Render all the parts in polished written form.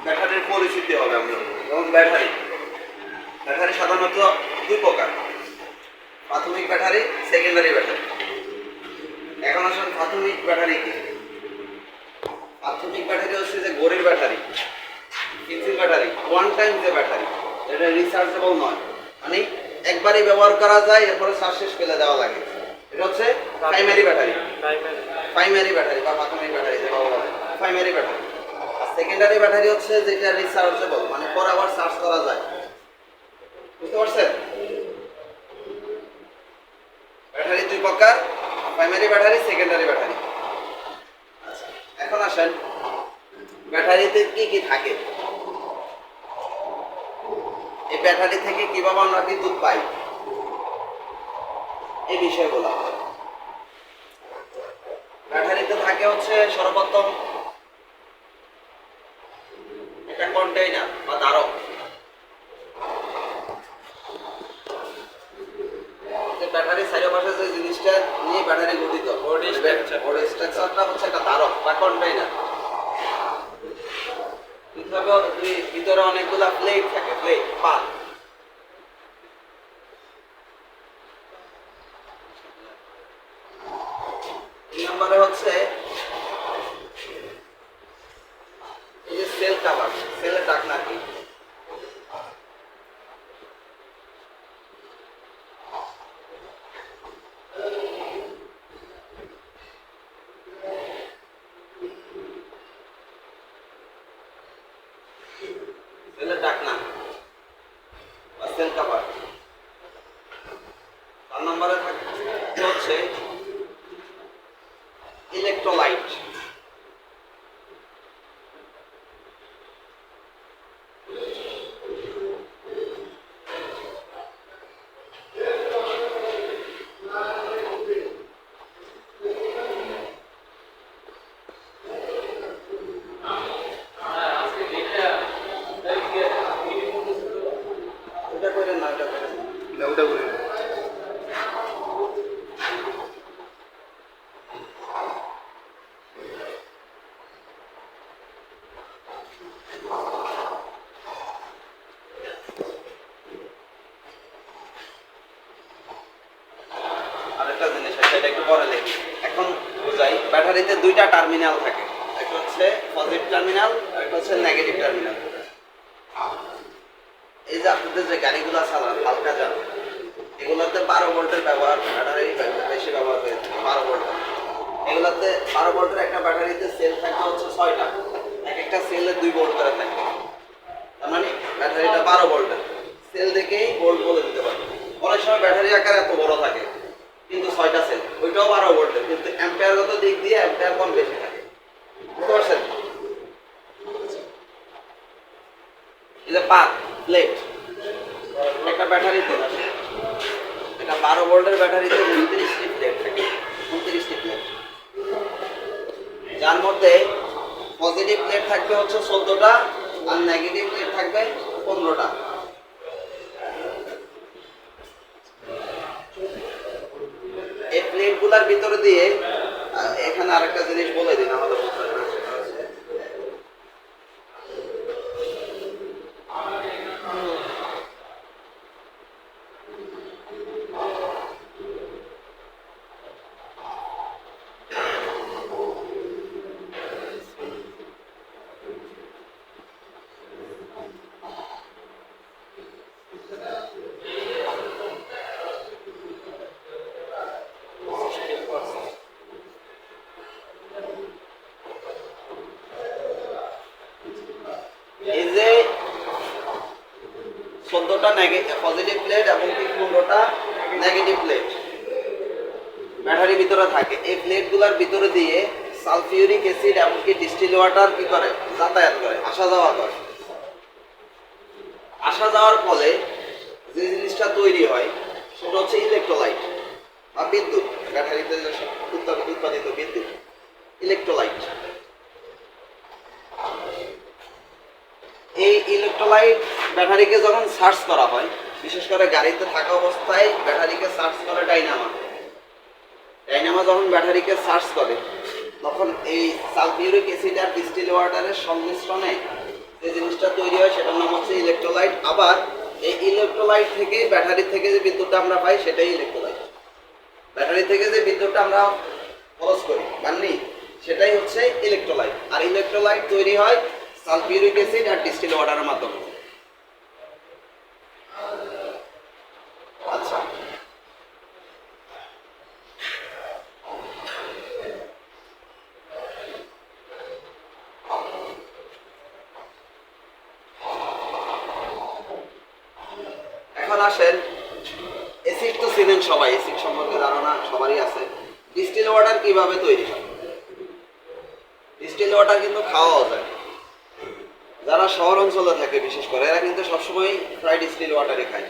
ব্যাটারির পরিচিতি হবে আমরা। যেমন ব্যাটারি সাধারণত দুই প্রকার, প্রাথমিক ব্যাটারি, সেকেন্ডারি ব্যাটারি। এখন আসলে প্রাথমিক ব্যাটারি কি? প্রাথমিক ব্যাটারি হচ্ছে যে ঘড়ির ব্যাটারি, কিনসিল ব্যাটারি, ওয়ান টাইম যে ব্যাটারি, এটা রিচার্জেবল নয়, মানে একবারই ব্যবহার করা যায়, এরপরে চার্জ শেষ ফেলে দেওয়া লাগে। এটা হচ্ছে প্রাইমারি ব্যাটারি, প্রাইমারি ব্যাটারি বা প্রাথমিক ব্যাটারি যেটা বলা হয়, প্রাইমারি ব্যাটারি। আর সেকেন্ডারি ব্যাটারি হচ্ছে যেটা রিচার্জেবল, মানে পরে আবার চার্জ করা যায়। বুঝতে পারছেন? ব্যাটারি দুই প্রকার, প্রাইমারি ব্যাটারি, সেকেন্ডারি ব্যাটারি। আচ্ছা, এখন আসেন ব্যাটারিতে কি কি থাকে, এই ব্যাটারি থেকে কিভাবে আমরা বিদ্যুৎ পাই, এই বিষয়গুলো। ব্যাটারিতে থাকে হচ্ছে সর্বপ্রথম একটা কন্টেইনার বা ধারক। ব্যাটারির চারিপাশে যে জিনিসটা নিয়ে ব্যাটারি গঠিত, বডি স্ট্রাকচারটা হচ্ছে একটা ধারক বা কন্টেইনার। ভিতরে অনেকগুলা প্লেট থাকে, প্লেট পাত। নম্বরে হচ্ছে এই যে সেল কাভার, সেলের ঢাকনা কি? সেলের ঢাকনা বা সেল কাভার। 4 নম্বরে থাকে হচ্ছে ইলেকট্রোলাইট। ওটা করে না, ওটা করে না, ওটা করে না। আরেকটা জিনিস আছে, এটা একটু পরে লিখি, এখন বুঝাই। ব্যাটারিতে দুইটা টার্মিনাল থাকে, একটা হচ্ছে পজিটিভ টার্মিনাল, একটা হচ্ছে নেগেটিভ টার্মিনাল। এই যে আপনাদের যে গাড়িগুলো চালান হালকা যান, এগুলোতে 12 ভোল্টের ব্যবহার, ব্যাটারি বেশি ব্যবহার হয়ে থাকে 12 ভোল্ট। এগুলোতে 12 ভোল্টের একটা ব্যাটারিতে সেল থাকে হচ্ছে 6টা, এক একটা সেলে 2 ভোল্ট করে থাকে। তার মানে ব্যাটারিটা 12 ভোল্টের, সেল দেখেই ভোল্ট বলে দিতে পারবে। অনেক সময় ব্যাটারি আকার এত বড় থাকে কিন্তু 6টা সেল, ওইটাও 12 ভোল্টের, কিন্তু অ্যাম্পিয়ারগত দিক দিয়ে অ্যাম্পিয়ার কম বেশি থাকে। বুঝতে পারছেন? এই যে পাত, প্লেট, একটা ব্যাটারিতে, এটা 12 ভোল্টের ব্যাটারিতে 29টি প্লেট থাকে, 29টি প্লেট, যার মধ্যে পজিটিভ প্লেট থাকবে হচ্ছে 14টা আর নেগেটিভ প্লেট থাকবে 15টা। এই প্লেটগুলোর ভিতরে দিয়ে এখানে আরেকটা জিনিস বলে দিন আমাদের। এই যে 14টা পজিটিভ প্লেট এবং 15টা নেগেটিভ প্লেট ব্যাটারির ভিতরে থাকে, এই প্লেটগুলোর ভিতরে দিয়ে সালফিউরিক অ্যাসিড এমনকি ডিস্টিল ওয়াটার কি করে, যাতায়াত করে, আসা যাওয়া করে। আসা যাওয়ার ফলে যে জিনিসটা তৈরি হয় সেটা হচ্ছে ইলেকট্রোলাইট বা বিদ্যুৎ। ব্যাটারিতে উৎপাদিত বিদ্যুৎ ইলেকট্রোলাইট। এই ইলেকট্রোলাইট ব্যাটারিকে যখন চার্জ করা হয়, বিশেষ করে গাড়িতে থাকা অবস্থায় ব্যাটারিকে চার্জ করে ডাইনামা। ডাইনামা যখন ব্যাটারিকে চার্জ করে তখন এই সালফিউরিক অ্যাসিড আর ডিস্টিল ওয়াটারের সংমিশ্রণে যে জিনিসটা তৈরি হয় সেটার নাম হচ্ছে ইলেকট্রোলাইট। আবার এই ইলেকট্রোলাইট থেকে ব্যাটারি থেকে যে বিদ্যুৎটা আমরা পাই সেটাই ইলেকট্রোলাইট। ব্যাটারি থেকে যে বিদ্যুৎটা আমরা খরচ করি মাননি সেটাই হচ্ছে ইলেকট্রোলাইট। আর ইলেকট্রোলাইট তৈরি হয় সালফিউরিক অ্যাসিড আর ডিস্টিল ওয়াটারের মাধ্যমে। আচ্ছা, এখন আসেন, অ্যাসিড তো চিনেন সবাই, অ্যাসিড সম্পর্কে ধারণা সবারই আছে। ডিস্টিল ওয়াটার কিভাবে তৈরি হয়? ডিস্টিল ওয়াটার কিন্তু খাওয়াও যায়। যারা শহর অঞ্চলে থাকে বিশেষ করে এরা কিন্তু সবসময় প্রায় ডিস্টিল ওয়াটারই খায়।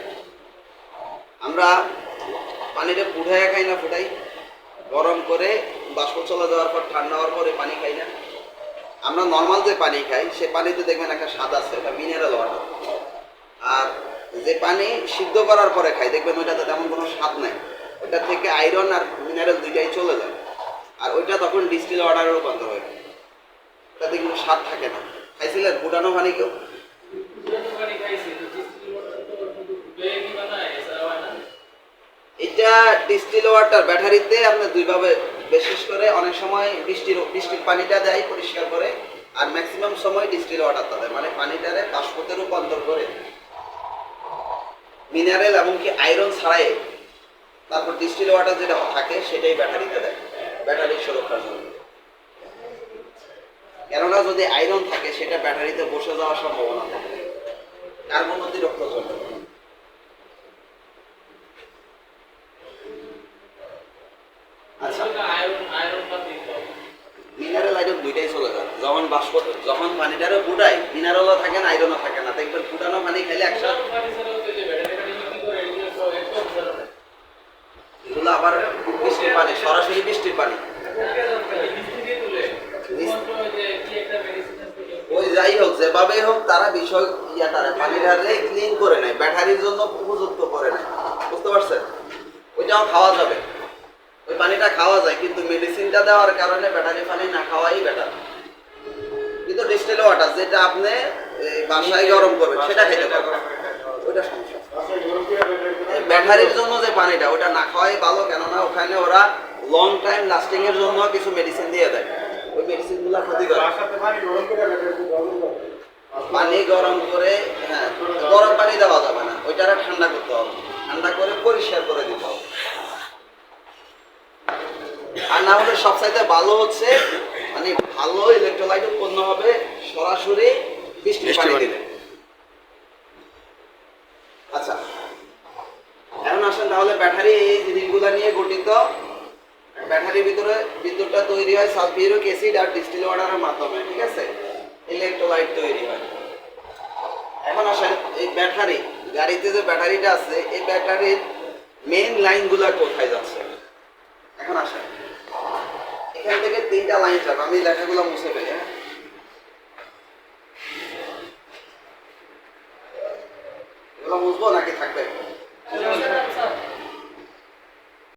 আমরা পানিটা ফুটাইয়া খাই না, ফুটাই গরম করে বাষ্প চলে যাওয়ার পর ঠান্ডা হওয়ার পরে পানি খাই না। আমরা নর্মাল যে পানি খাই সে পানিতে দেখবেন একটা স্বাদ আছে, এটা মিনারেল ওয়াটার। আর যে পানি সিদ্ধ করার পরে খাই দেখবেন ওইটাতে তেমন কোনো স্বাদ নাই, ওইটা থেকে আয়রন আর মিনারেল দুইটাই চলে যায়। আর ওইটা তখন ডিস্টিল ওয়াটারে রূপান্তর হয়, ওটাতে কিন্তু স্বাদ থাকে না। খাইছিলেন ফুটানো পানি কেউ? এটা ডিস্টিল ওয়াটার ব্যাটারিতে আপনার দুইভাবে, বিশেষ করে অনেক সময় বৃষ্টির পানিটা দেয় পরিষ্কার করে, আর ম্যাক্সিমাম সময় ডিস্টিল ওয়াটারটা দেয়, মানে পানিটারে বাষ্পতে রূপান্তর করে মিনারেল এমনকি আয়রন ছাড়াই তারপর ডিস্টিল ওয়াটার যেটা থাকে সেটাই ব্যাটারিতে দেয় ব্যাটারির সুরক্ষার জন্য। কেননা যদি আয়রন থাকে সেটা ব্যাটারিতে বসে যাওয়ার সম্ভাবনা থাকে, কার্বন অতিরিক্তর জন্য। আচ্ছা, মিনারেল আয়রন দুইটাই চলে যায় যখন বাষ্প, যখন পানিটারও ফুটাই মিনারেলও থাকে না আয়রনও থাকে না, দেখবেন ফুটানো পানি খাইলে একসাথে এগুলো আবার বৃষ্টির পানি, সরাসরি বৃষ্টির পানি। ওই যাই হোক যেভাবেই হোক তারা বিষয় তারা পানিটারে ক্লিন করে নেয়, ব্যাটারির জন্য উপযুক্ত করে নেয়, বুঝতে পারছেন? ওইটাও খাওয়া যাবে, ওই পানিটা খাওয়া যায়, কিন্তু মেডিসিনটা দেওয়ার কারণে ব্যাটারি পানি না খাওয়াই বেটার। কিন্তু ডিস্টিল ওয়াটার যেটা আপনি বাসায় গরম করবেন সেটা খেতে পারবেন, ওইটা সমস্যা। ব্যাটারির জন্য যে পানিটা ওটা না খাওয়াই ভালো, কেননা ওখানে ওরা লং টাইম লাস্টিং এর জন্য কিছু মেডিসিন দিয়ে দেয়, ওই মেডিসিনগুলো ক্ষতি করে। পানি গরম করে, হ্যাঁ গরম পানি দেওয়া যাবে না, ওইটারে ঠান্ডা করতে হবে, ঠান্ডা করে পরিষ্কার করে দিতে হবে। আর না হলে সবচাইতে ভালো হচ্ছে মানে ভালো ইলেকট্রোলাইট উৎপন্ন হবে সরাসরি বৃষ্টির পানি দিলে। আচ্ছা, এখন আসেন তাহলে ব্যাটারি এই জিনিসগুলো নিয়ে গঠিত। ব্যাটারির ভিতরে বিদ্যুৎটা তৈরি হয় সালফিউরিক অ্যাসিড আর ডিস্টিল ওয়াটারের মাধ্যমে, ঠিক আছে? ইলেকট্রোলাইট তৈরি হয়। এখন আসেন এই ব্যাটারি, গাড়িতে যে ব্যাটারিটা আছে এই ব্যাটারির মেইন লাইনগুলো কোথায় যাচ্ছে? এখন আসেন এখান থেকে 3টা লাইন যাবে, আমি লেখাগুলো মুছে ফেলি। এগুলো মুছবো নাকি থাকবে?